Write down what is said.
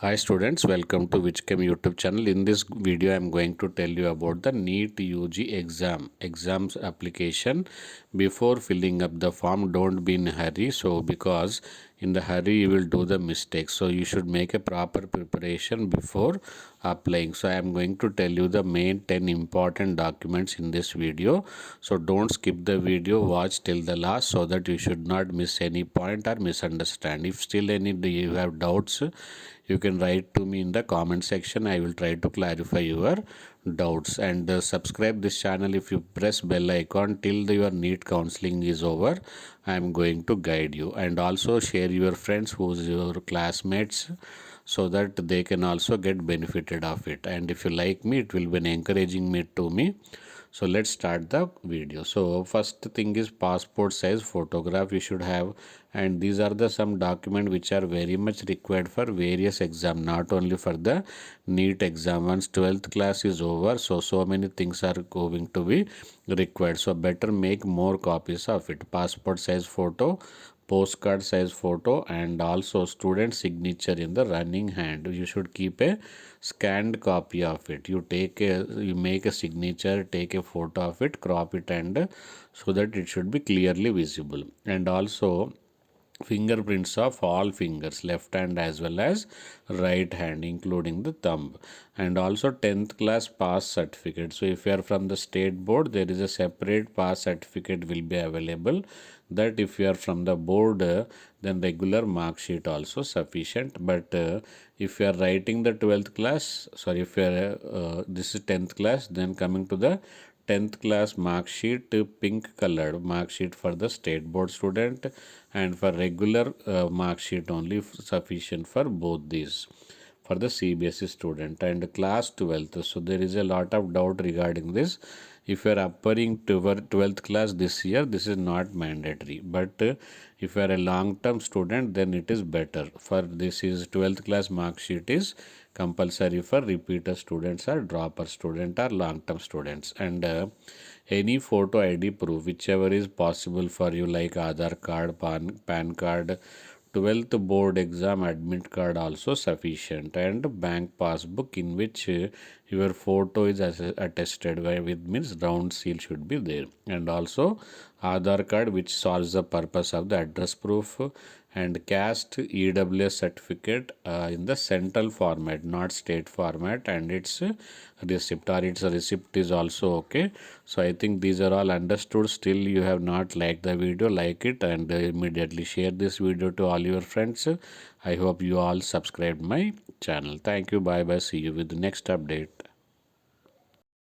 Hi students, welcome to Whichchem YouTube channel. In this video, I am going to tell you about the NEET-UG exams application. Before filling up the form, don't be in a hurry. So because in the hurry you will do the mistake. So you should make a proper preparation before applying. So I am going to tell you the main 10 important documents in this video. So don't skip the video, watch till the last so that you should not miss any point or misunderstand. If still you have doubts, you can write to me in the comment section. I will try to clarify your doubts. And subscribe this channel. If you press bell icon till your NEET counseling is over, I am going to guide you. And also share your friends who's your classmates so that they can also get benefited of it. And if you like me, it will be encouraging me to me. So let's start the video. So first thing is passport size photograph you should have, and these are the some document which are very much required for various exam, not only for the NEET exam. Once 12th class is over, so many things are going to be required. So better make more copies of it. Passport size photo, postcard size photo, and also student signature in the running hand. You should keep a scanned copy of it. You make a signature, take a photo of it, crop it, and so that it should be clearly visible. And also fingerprints of all fingers, left hand as well as right hand, including the thumb. And also 10th class pass certificate. So if you are from the state board, there is a separate pass certificate will be available. That if you are from the board, then regular mark sheet also sufficient. But if you are writing the 12th class, sorry, if you are this is 10th class, then coming to the 10th class mark sheet, pink colored mark sheet for the state board student, and for regular mark sheet only sufficient for both these for the CBSE student. And class 12th, so there is a lot of doubt regarding this. If you are uppering to 12th class this year, this is not mandatory, but if you are a long-term student, then it is better. For this is 12th class mark sheet is compulsory for repeater students or dropper student or long-term students. And any photo ID proof, whichever is possible for you, like Aadhar card, PAN card, 12th board exam admit card also sufficient, and bank passbook in which your photo is attested with, means round seal should be there. And also Aadhar card which solves the purpose of the address proof, and Caste EWS certificate in the central format, not state format, and its receipt or its receipt is also okay. So I think these are all understood. Still you have not liked the video, like it and immediately share this video to all your friends. I hope you all subscribe my channel. Thank you. Bye bye. See you with the next update.